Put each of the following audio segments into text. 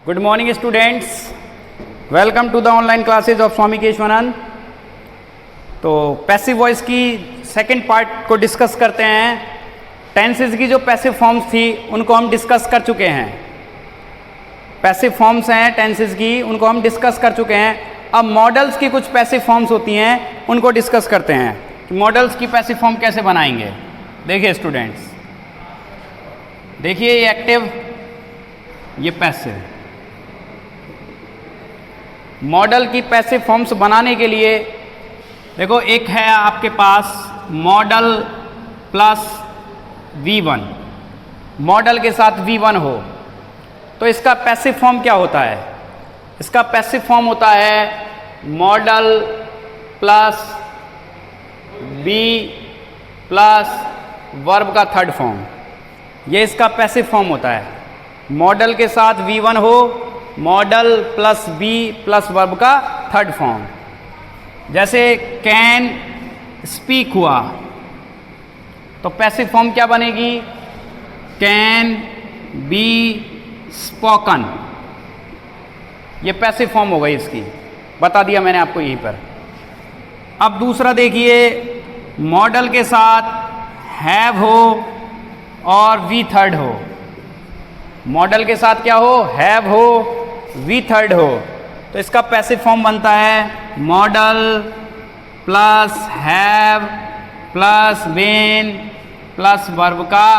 Good morning students, welcome to the online classes of Swami Keshavanand. तो passive voice की second part को discuss करते हैं। टेंसेस की जो पैसिव फॉर्म्स थी उनको हम डिस्कस कर चुके हैं। पैसिव फॉर्म्स हैं टेंसेस की, उनको हम डिस्कस कर चुके हैं। अब मॉडल्स की कुछ पैसिव फॉर्म्स होती हैं, उनको डिस्कस करते हैं कि मॉडल्स की पैसिव फॉर्म कैसे बनाएंगे। देखिए स्टूडेंट्स, देखिए ये एक्टिव, ये पैसिव। मॉडल की पैसिव फॉर्म्स बनाने के लिए देखो, एक है आपके पास मॉडल प्लस V1। मॉडल के साथ V1 हो तो इसका पैसिव फॉर्म क्या होता है? इसका पैसिव फॉर्म होता है modal plus B plus verb का थर्ड फॉर्म। ये इसका पैसिव फॉर्म होता है। मॉडल के साथ V1 हो, model plus B plus verb का थर्ड फॉर्म। जैसे कैन स्पीक हुआ तो पैसिव फॉर्म क्या बनेगी? Can be spoken. ये पैसिव फॉर्म हो गई इसकी, बता दिया मैंने आपको यहीं पर। अब दूसरा देखिए, मॉडल के साथ हैव हो और वी थर्ड हो। मॉडल के साथ क्या हो? हैव हो, वी थर्ड हो, तो इसका पैसिव फॉर्म बनता है modal plus have plus been plus verb का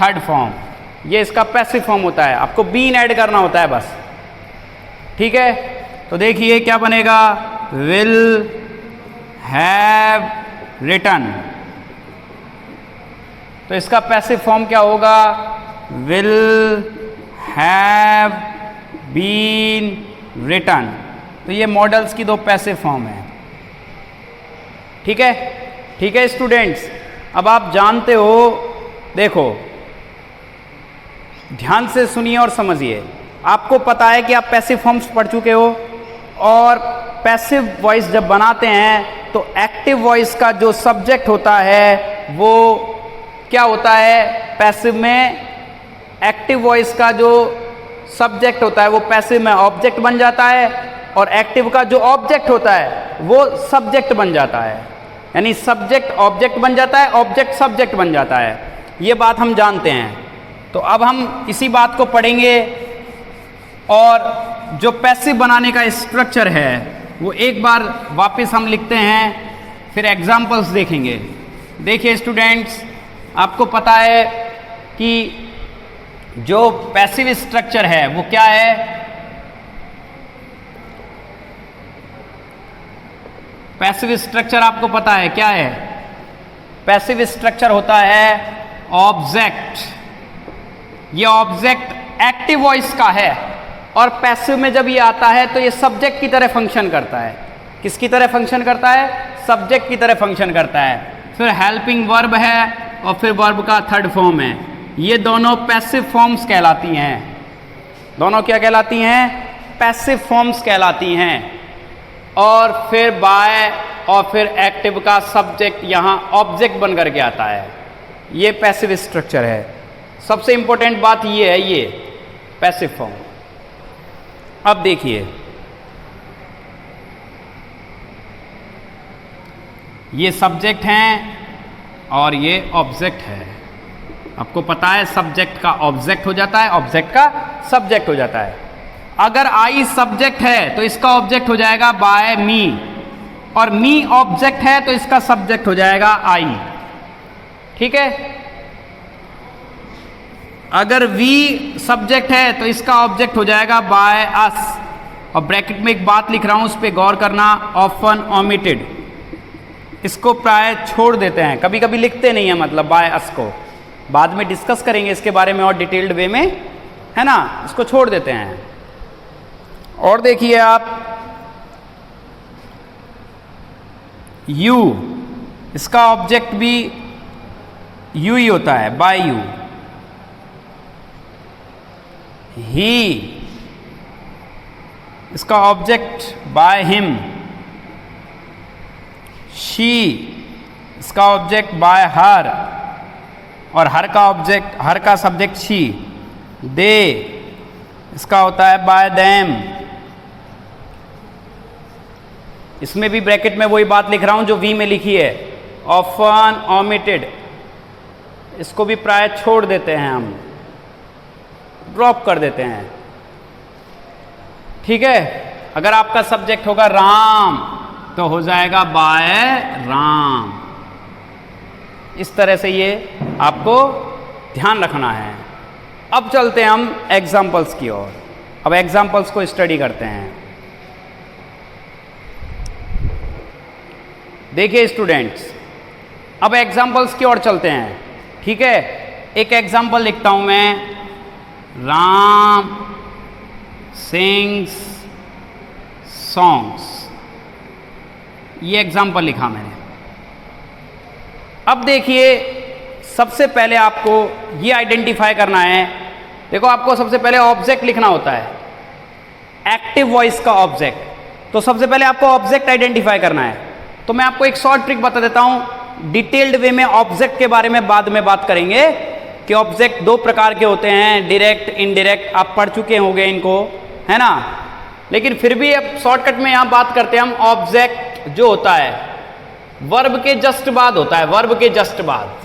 थर्ड फॉर्म। ये इसका पैसिव फॉर्म होता है। आपको बीन ऐड करना होता है बस, ठीक है। तो देखिए क्या बनेगा, विल हैव रिटन। तो इसका पैसिव फॉर्म क्या होगा? Will have been written. तो ये मॉडल्स की दो पैसिव फॉर्म है, ठीक है। ठीक है स्टूडेंट्स, अब आप जानते हो, देखो ध्यान से सुनिए और समझिए। आपको पता है कि आप पैसिव फॉर्म्स पढ़ चुके हो, और पैसिव वॉइस जब बनाते हैं तो एक्टिव वॉइस का जो सब्जेक्ट होता है वो क्या होता है? पैसिव में एक्टिव वॉइस का जो सब्जेक्ट होता है वो पैसिव में ऑब्जेक्ट बन जाता है, और एक्टिव का जो ऑब्जेक्ट होता है वो सब्जेक्ट बन जाता है। यानी सब्जेक्ट ऑब्जेक्ट बन जाता है, ऑब्जेक्ट सब्जेक्ट बन जाता है। ये बात हम जानते हैं। तो अब हम इसी बात को पढ़ेंगे, और जो पैसिव बनाने का स्ट्रक्चर है वो एक बार वापस हम लिखते हैं, फिर एग्जाम्पल्स देखेंगे। देखिए स्टूडेंट्स, आपको पता है कि जो पैसिव स्ट्रक्चर है वो क्या है? पैसिव स्ट्रक्चर आपको पता है क्या है? पैसिव स्ट्रक्चर होता है ऑब्जेक्ट। ये ऑब्जेक्ट एक्टिव वॉइस का है, और पैसिव में जब ये आता है तो ये सब्जेक्ट की तरह फंक्शन करता है। किसकी तरह फंक्शन करता है? सब्जेक्ट की तरह फंक्शन करता है। फिर हेल्पिंग वर्ब है, और फिर वर्ब का थर्ड फॉर्म है। ये दोनों पैसिव फॉर्म्स कहलाती हैं। दोनों क्या कहलाती हैं? पैसिव फॉर्म्स कहलाती हैं। और फिर बाय और फिर एक्टिव का सब्जेक्ट यहाँ ऑब्जेक्ट बन करके आता है। ये पैसिव स्ट्रक्चर है। सबसे इंपॉर्टेंट बात ये है, ये पैसिव फॉर्म। अब देखिए, ये सब्जेक्ट हैं और ये ऑब्जेक्ट है। आपको पता है सब्जेक्ट का ऑब्जेक्ट हो जाता है, ऑब्जेक्ट का सब्जेक्ट हो जाता है। अगर आई सब्जेक्ट है तो इसका ऑब्जेक्ट हो जाएगा बाय मी, और मी ऑब्जेक्ट है तो इसका सब्जेक्ट हो जाएगा आई, ठीक है। अगर वी सब्जेक्ट है तो इसका ऑब्जेक्ट हो जाएगा बाय अस। और ब्रैकेट में एक बात लिख रहा हूं, उस पर गौर करना, ऑफन ओमिटेड। इसको प्राय छोड़ देते हैं, कभी कभी लिखते नहीं है, मतलब बाय अस को। बाद में डिस्कस करेंगे इसके बारे में और डिटेल्ड वे में, है ना। इसको छोड़ देते हैं। और देखिए आप, यू, इसका ऑब्जेक्ट भी यू ही होता है, बाय यू। ही, इसका ऑब्जेक्ट बाय हिम। शी, इसका ऑब्जेक्ट बाय हर, और हर का ऑब्जेक्ट, हर का सब्जेक्ट शी। दे, इसका होता है बाय देम। इसमें भी ब्रैकेट में वही बात लिख रहा हूं जो वी में लिखी है, ऑफन ओमिटेड, इसको भी प्राय छोड़ देते हैं हम, ड्रॉप कर देते हैं। ठीक है, अगर आपका सब्जेक्ट होगा राम तो हो जाएगा बाय राम। इस तरह से ये आपको ध्यान रखना है। अब चलते हैं हम एग्जाम्पल्स की ओर। अब एग्जाम्पल्स को स्टडी करते हैं। देखिए स्टूडेंट्स, अब एग्जाम्पल्स की ओर चलते हैं। ठीक है, एक एग्जाम्पल लिखता हूं मैं, राम सिंग्स सॉन्ग्स। ये एग्जाम्पल लिखा मैंने। अब देखिए, सबसे पहले आपको ये आइडेंटिफाई करना है। देखो, आपको सबसे पहले ऑब्जेक्ट लिखना होता है, एक्टिव वॉइस का ऑब्जेक्ट। तो सबसे पहले आपको ऑब्जेक्ट आइडेंटिफाई करना है। तो मैं आपको एक शॉर्ट ट्रिक बता देता हूं, डिटेल्ड वे में ऑब्जेक्ट के बारे में बाद में बात करेंगे कि ऑब्जेक्ट दो प्रकार के होते हैं, डायरेक्ट इनडायरेक्ट। आप पढ़ चुके होंगे इनको, है ना। लेकिन फिर भी अब शॉर्टकट में यहां बात करते हैं हम। ऑब्जेक्ट जो होता है वर्ब के जस्ट बाद होता है, वर्ब के जस्ट बाद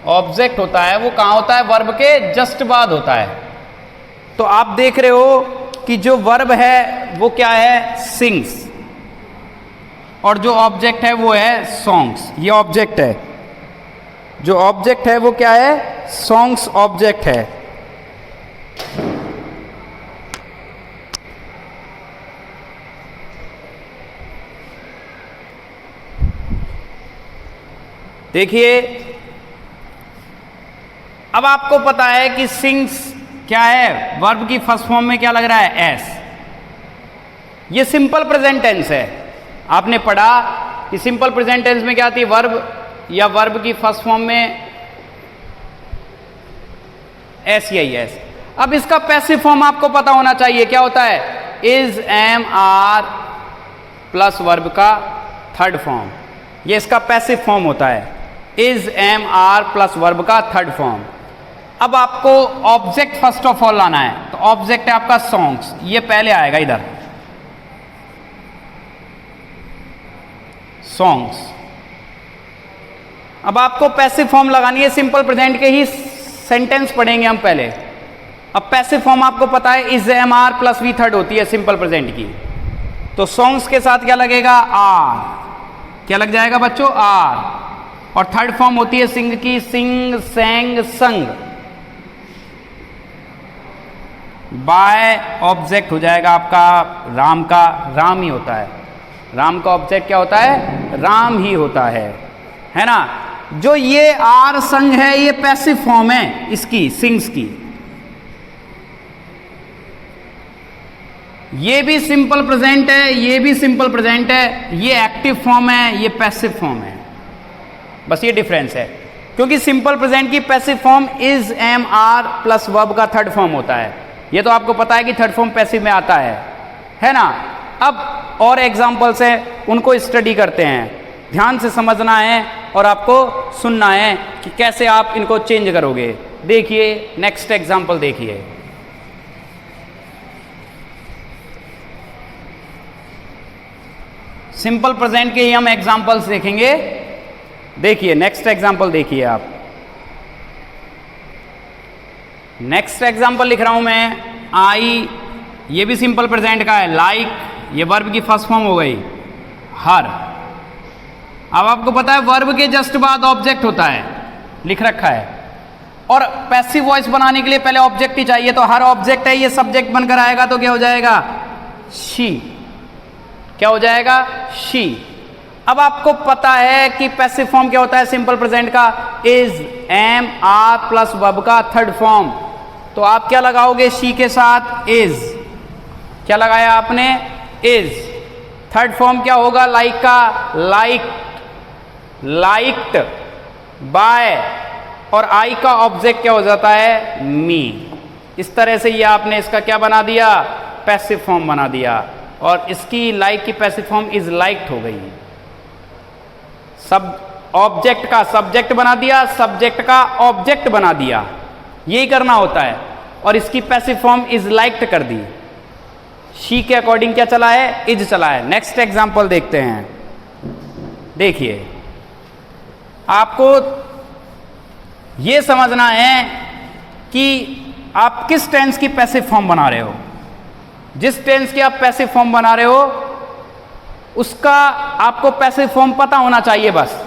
ऑब्जेक्ट होता है। वो कहां होता है? वर्ब के जस्ट बाद होता है। तो आप देख रहे हो कि जो वर्ब है वो क्या है? सिंग्स। और जो ऑब्जेक्ट है वो है सॉन्ग्स। ये ऑब्जेक्ट है, जो ऑब्जेक्ट है वो क्या है? सॉन्ग्स ऑब्जेक्ट है। देखिए, अब आपको पता है कि सिंग्स क्या है? वर्ब की फर्स्ट फॉर्म में क्या लग रहा है? एस। ये सिंपल प्रेजेंट टेंस है। आपने पढ़ा कि सिंपल प्रेजेंट टेंस में क्या आती है? वर्ब या वर्ब की फर्स्ट फॉर्म में एस या एस। अब इसका पैसिव फॉर्म आपको पता होना चाहिए, क्या होता है? Is, am, are plus verb का थर्ड फॉर्म। ये इसका पैसिव फॉर्म होता है, is, am, are plus verb का थर्ड फॉर्म। अब आपको ऑब्जेक्ट फर्स्ट ऑफ ऑल लाना है। तो ऑब्जेक्ट है आपका सॉन्ग्स, ये पहले आएगा इधर, सॉन्ग्स। अब आपको पैसिव फॉर्म लगानी है। सिंपल प्रेजेंट के ही सेंटेंस पढ़ेंगे हम पहले। अब पैसिव फॉर्म आपको पता है, is, am, are plus V third होती है सिंपल प्रेजेंट की। तो सॉन्ग्स के साथ क्या लगेगा? आर। क्या लग जाएगा बच्चों? आर। और थर्ड फॉर्म होती है सिंग की, सिंग, सेंग, संग। बाय ऑब्जेक्ट हो जाएगा आपका राम का, राम ही होता है। राम का ऑब्जेक्ट क्या होता है? राम ही होता है ना। जो ये आर संग है, ये पैसिव फॉर्म है इसकी, सिंग्स की। ये भी सिंपल प्रेजेंट है, ये भी सिंपल प्रेजेंट है। ये एक्टिव फॉर्म है, ये पैसिव फॉर्म है। बस ये डिफरेंस है, क्योंकि सिंपल प्रेजेंट की passive form is, am, are plus verb का थर्ड फॉर्म होता है। ये तो आपको पता है कि थर्ड फॉर्म पैसिव में आता है ना। अब और एग्जांपल्स हैं, उनको स्टडी करते हैं। ध्यान से समझना है और आपको सुनना है कि कैसे आप इनको चेंज करोगे। देखिए नेक्स्ट एग्जांपल देखिए। सिंपल प्रेजेंट के ही हम एग्जांपल्स देखेंगे। देखिए नेक्स्ट एग्जांपल देखिए आप। नेक्स्ट एग्जांपल लिख रहा हूं मैं, आई। ये भी सिंपल प्रेजेंट का है। लाइक, ये वर्ब की फर्स्ट फॉर्म हो गई। हर। अब आपको पता है वर्ब के जस्ट बाद ऑब्जेक्ट होता है, लिख रखा है। और पैसिव वॉइस बनाने के लिए पहले ऑब्जेक्ट ही चाहिए। तो हर ऑब्जेक्ट है, ये सब्जेक्ट बनकर आएगा तो क्या हो जाएगा? शी। क्या हो जाएगा? शी। अब आपको पता है कि पैसिव फॉर्म क्या होता है सिंपल प्रेजेंट का? Is, am, are plus verb का थर्ड फॉर्म। तो आप क्या लगाओगे शी के साथ? इज। क्या लगाया आपने? इज। थर्ड फॉर्म क्या होगा लाइक का? Liked, liked by. और आई का ऑब्जेक्ट क्या हो जाता है? मी। इस तरह से ये आपने इसका क्या बना दिया? पैसिव फॉर्म बना दिया। और इसकी लाइक की पैसिव फॉर्म इज लाइक्ड हो गई। सब ऑब्जेक्ट का सब्जेक्ट बना दिया, सब्जेक्ट का ऑब्जेक्ट बना दिया, यही करना होता है। और इसकी पैसिव फॉर्म इज लाइक्ड कर दी। शी के अकॉर्डिंग क्या चला है, इज चला है। नेक्स्ट एग्जांपल देखते हैं। देखिए, आपको यह समझना है कि आप किस टेंस की पैसिव फॉर्म बना रहे हो। जिस टेंस की आप पैसिव फॉर्म बना रहे हो उसका आपको पैसिव फॉर्म पता होना चाहिए बस।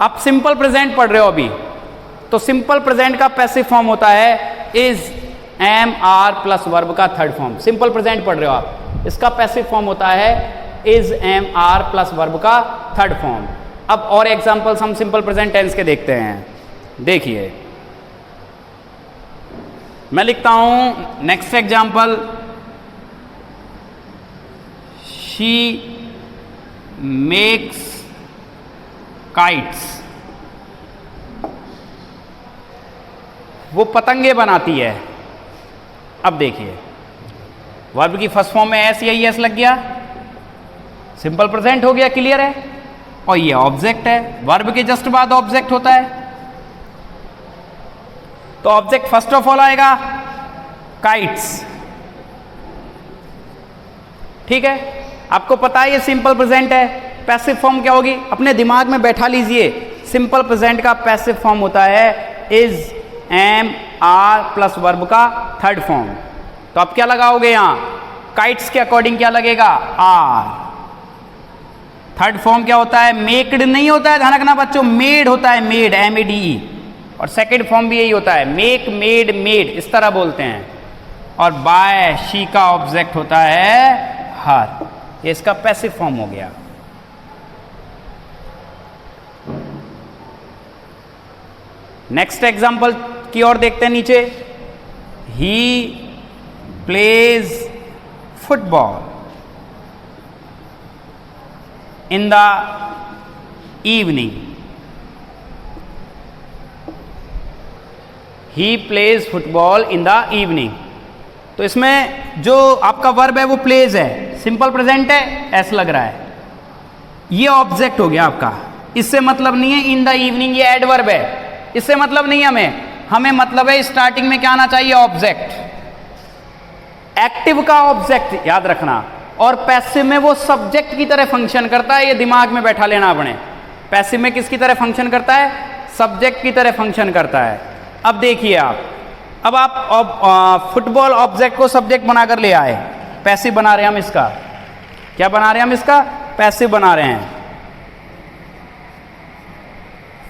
आप सिंपल प्रेजेंट पढ़ रहे हो अभी, तो सिंपल प्रेजेंट का पैसिव फॉर्म होता है is, am, are plus verb का थर्ड फॉर्म। सिंपल प्रेजेंट पढ़ रहे हो आप, इसका पैसिव फॉर्म होता है is, am, are plus verb का थर्ड फॉर्म। अब और एग्जांपल्स हम सिंपल प्रेजेंट टेंस के देखते हैं। देखिए, मैं लिखता हूं next example, she makes kites. वो पतंगे बनाती है। अब देखिए, वर्ब की फर्स्ट फॉर्म में एस या एस लग गया, सिंपल प्रेजेंट हो गया, क्लियर है। और ये ऑब्जेक्ट है, वर्ब के जस्ट बाद ऑब्जेक्ट होता है, तो ऑब्जेक्ट फर्स्ट ऑफ ऑल आएगा काइट्स। ठीक है, आपको पता है ये सिंपल प्रेजेंट है। पैसिव फॉर्म क्या होगी, अपने दिमाग में बैठा लीजिए। सिंपल प्रेजेंट का पैसिव फॉर्म होता है is, am, are plus verb का थर्ड फॉर्म। तो आप क्या लगाओगे यहां, काइट्स के अकॉर्डिंग क्या लगेगा, आर। थर्ड फॉर्म क्या होता है, मेक्ड नहीं होता है, ध्यान रखना बच्चों, मेड होता है, मेड, MADE। और सेकंड फॉर्म भी यही होता है, मेक, मेड, मेड, इस तरह बोलते हैं। और बाय, शी का ऑब्जेक्ट होता है हर। ये इसका पैसिव फॉर्म हो गया। नेक्स्ट एग्जांपल की ओर देखते हैं नीचे। He plays football in the evening. He plays football in the evening. तो इसमें जो आपका वर्ब है वो प्लेज है, सिंपल प्रेजेंट है, एस लग रहा है। ये ऑब्जेक्ट हो गया आपका, इससे मतलब नहीं है इन द इवनिंग, ये एडवर्ब है, इससे मतलब नहीं है हमें मतलब है स्टार्टिंग में क्या आना चाहिए, ऑब्जेक्ट, एक्टिव का ऑब्जेक्ट, याद रखना। और पैसिव में वो सब्जेक्ट की तरह फंक्शन करता है, ये दिमाग में बैठा लेना अपने। पैसिव में किसकी तरह फंक्शन करता है, सब्जेक्ट की तरह फंक्शन करता है। अब देखिए अब आप फुटबॉल ऑब्जेक्ट को सब्जेक्ट बनाकर ले आए, पैसिव बना रहे हैं हम इसका। क्या बना रहे हैं हम इसका, पैसिव बना रहे हैं,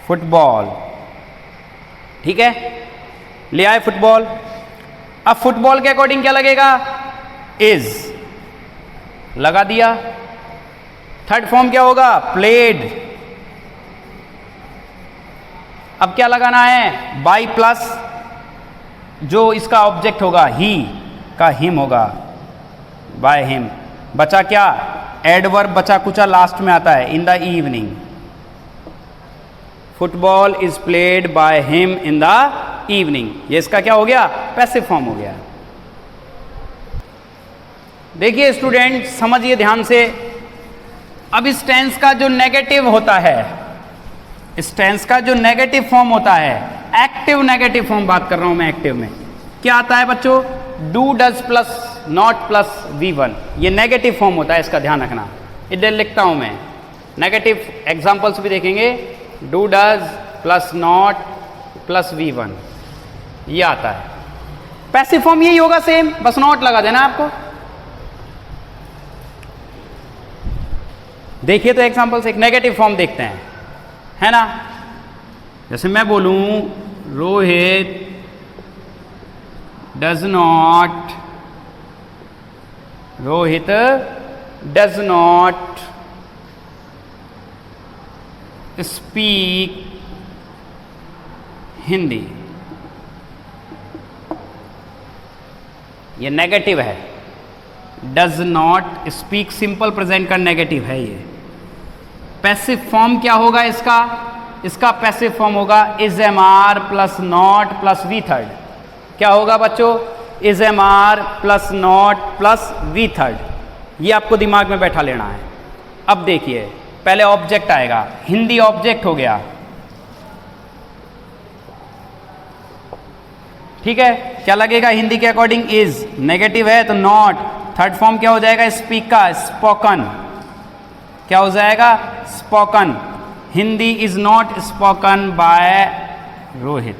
फुटबॉल। ठीक है, ले आए फुटबॉल। अब फुटबॉल के अकॉर्डिंग क्या लगेगा, इज, लगा दिया। थर्ड फॉर्म क्या होगा, प्लेड। अब क्या लगाना है, बाई प्लस जो इसका ऑब्जेक्ट होगा, ही का हिम होगा, बाय हिम। बचा क्या, एडवर्ब बचा कुचा लास्ट में आता है, in the evening. Football is played by him in the evening. ये इसका क्या हो गया, पैसिव फॉर्म हो गया। देखिए स्टूडेंट, समझिए ध्यान से। अब इस टेंस का जो नेगेटिव होता है, इस टेंस का जो नेगेटिव फॉर्म होता है, एक्टिव नेगेटिव फॉर्म बात कर रहा हूं मैं। एक्टिव में क्या आता है बच्चों, do, does plus not plus V1। ये नेगेटिव फॉर्म होता है, इसका ध्यान रखना। इधर लिखता हूं मैं, नेगेटिव एग्जांपल्स भी देखेंगे। Do, does plus not plus V1, ये आता है। पैसिव फॉर्म यही होगा सेम, बस नॉट लगा देना आपको। देखिए तो एग्जांपल्स, एक नेगेटिव फॉर्म देखते हैं, है ना। जैसे मैं बोलूं Rohit does not, Rohit does not speak Hindi. ये नेगेटिव है, does not speak simple present का नेगेटिव है ये। पैसिव फॉर्म क्या होगा इसका, इसका पैसिव फॉर्म होगा is am are plus not plus V3। क्या होगा बच्चों, is am are plus not plus V3। ये आपको दिमाग में बैठा लेना है। अब देखिए, पहले ऑब्जेक्ट आएगा, हिंदी ऑब्जेक्ट हो गया, ठीक है, क्या लगेगा हिंदी के अकॉर्डिंग इज, नेगेटिव है तो नॉट, थर्ड फॉर्म क्या हो जाएगा स्पीक का, स्पोकन, क्या हो जाएगा spoken, Hindi is not spoken by Rohit.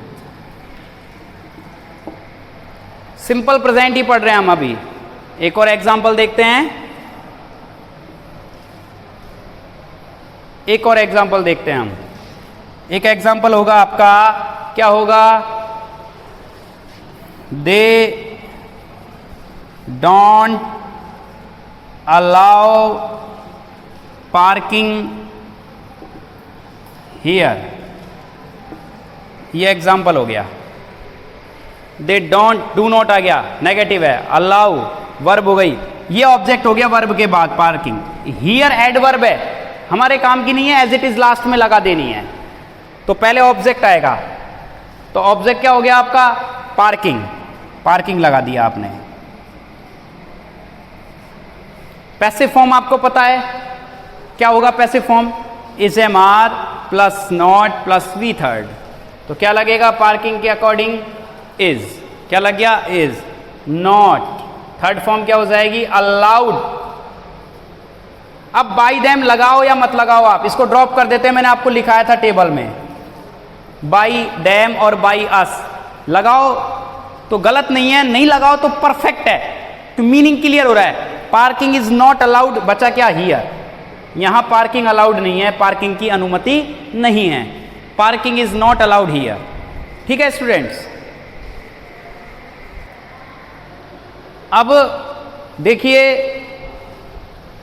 Simple present ही पढ़ रहे हैं हम अभी। एक और एग्जांपल देखते हैं, एक और एग्जांपल देखते हैं हम। एक एग्जांपल होगा आपका, क्या होगा, they don't allow parking here, ये एग्जांपल हो गया। दे डोंट, डू नॉट आ गया, नेगेटिव है, अलाउ वर्ब हो गई, ये ऑब्जेक्ट हो गया वर्ब के बाद पार्किंग। हियर एडवर्ब है, हमारे काम की नहीं है, एज इट इज लास्ट में लगा देनी है, तो पहले ऑब्जेक्ट आएगा, तो ऑब्जेक्ट क्या हो गया आपका पार्किंग, पार्किंग लगा दिया आपने। पैसिव फॉर्म आपको पता है क्या होगा, passive form is am are plus not plus V third, तो क्या लगेगा पार्किंग के अकॉर्डिंग इज, क्या लग गया इज, नॉट, थर्ड फॉर्म क्या हो जाएगी अलाउड। अब बाई देम लगाओ या मत लगाओ, आप इसको ड्रॉप कर देते हैं, मैंने आपको लिखाया था टेबल में, बाई देम और बाई अस लगाओ तो गलत नहीं है, नहीं लगाओ तो परफेक्ट है, तो मीनिंग क्लियर हो रहा है। पार्किंग इज नॉट अलाउड, बचा क्या हियर, यहां पार्किंग अलाउड नहीं है, पार्किंग की अनुमति नहीं है, parking is not allowed here. ठीक है स्टूडेंट्स, अब देखिए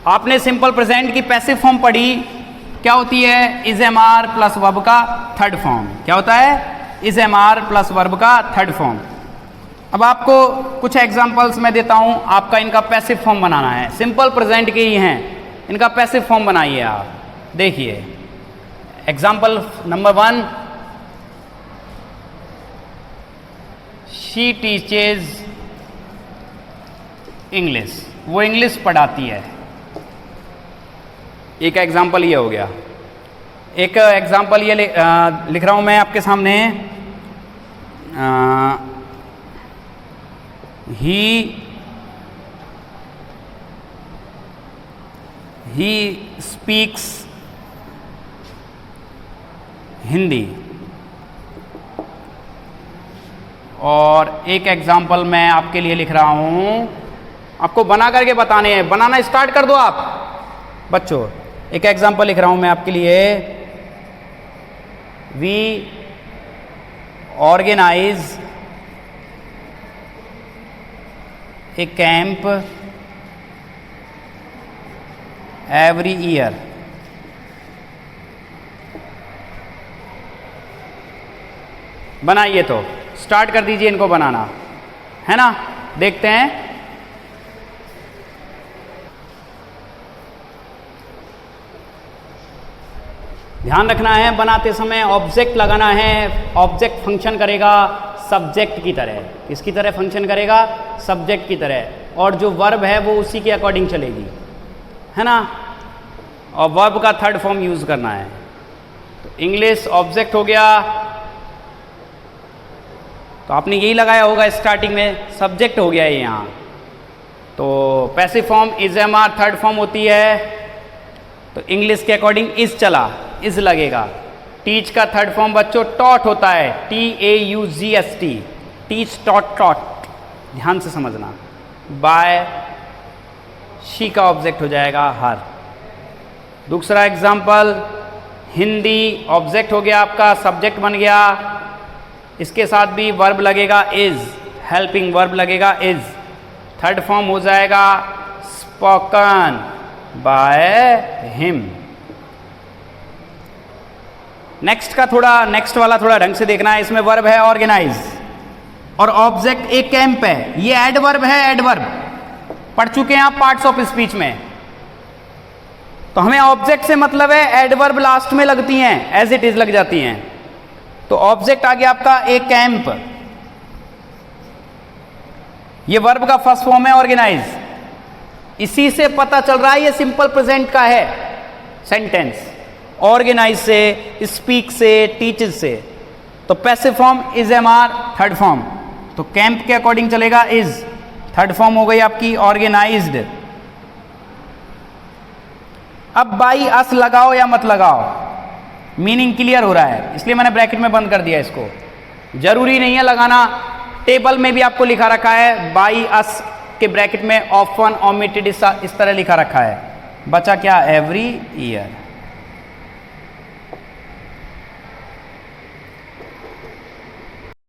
आपने सिंपल प्रेजेंट की पैसिव फॉर्म पढ़ी, क्या होती है is am are plus verb का थर्ड फॉर्म, क्या होता है is am are plus verb का थर्ड फॉर्म। अब आपको कुछ एग्जांपल्स मैं देता हूं, आपका इनका पैसिव फॉर्म बनाना है, सिंपल प्रेजेंट के ही हैं, इनका पैसिव फॉर्म बनाइए आप। देखिए example number 1, she teaches English, वो इंग्लिश पढ़ाती है, एक एग्जाम्पल ये हो गया। एक एग्जाम्पल ये लिख रहा हूं मैं आपके सामने, ही स्पीक्स हिंदी, और एक एग्जाम्पल मैं आपके लिए लिख रहा हूं, आपको बना करके बताने हैं, बनाना स्टार्ट कर दो आप बच्चों। एक एग्जाम्पल लिख रहा हूं मैं आपके लिए, we organise a camp every year, बनाइए, तो स्टार्ट कर दीजिए इनको बनाना, है ना, देखते हैं। ध्यान रखना है बनाते समय ऑब्जेक्ट लगाना है, ऑब्जेक्ट फंक्शन करेगा सब्जेक्ट की तरह, किसकी तरह फंक्शन करेगा सब्जेक्ट की तरह, और जो वर्ब है वो उसी के अकॉर्डिंग चलेगी, है ना, और वर्ब का थर्ड फॉर्म यूज करना है। तो इंग्लिश ऑब्जेक्ट हो गया, तो आपने यही लगाया होगा स्टार्टिंग में, सब्जेक्ट हो गया ये यहाँ, तो passive form is am are third form होती है, तो इंग्लिश के अकॉर्डिंग इज चला, इज लगेगा। टीच का थर्ड फॉर्म बच्चों टॉट होता है, TAUGST, टीच टॉट टॉट, ध्यान से समझना। बाय शी का ऑब्जेक्ट हो जाएगा हर। दूसरा एग्जाम्पल, हिंदी ऑब्जेक्ट हो गया आपका, सब्जेक्ट बन गया, इसके साथ भी वर्ब लगेगा इज, हेल्पिंग वर्ब लगेगा इज, थर्ड फॉर्म हो जाएगा स्पोकन बाय हिम। नेक्स्ट का थोड़ा, नेक्स्ट वाला थोड़ा ढंग से देखना है, इसमें वर्ब है ऑर्गेनाइज और ऑब्जेक्ट एक कैंप है, ये एडवर्ब है, एडवर्ब पढ़ चुके हैं आप पार्ट्स ऑफ स्पीच में, तो हमें ऑब्जेक्ट से मतलब है, एडवर्ब लास्ट में लगती हैं, एज इट इज लग जाती हैं, तो ऑब्जेक्ट आ गया आपका एक कैंप, ये वर्ब का फर्स्ट फॉर्म है ऑर्गेनाइज, इसी से पता चल रहा है ये सिंपल प्रेजेंट का है सेंटेंस, ऑर्गेनाइज से, स्पीक से, टीचेस से, तो passive form is am are third form, तो कैंप के अकॉर्डिंग चलेगा इज। थर्ड फॉर्म हो गई आपकी ऑर्गेनाइज्ड। अब बाई अस लगाओ या मत लगाओ, मीनिंग क्लियर हो रहा है, इसलिए मैंने ब्रैकेट में बंद कर दिया इसको। जरूरी नहीं है लगाना, टेबल में भी आपको लिखा रखा है बाई अस के ब्रैकेट में ऑफन ओमिटेड इस तरह लिखा रखा है। बचा क्या? Every year.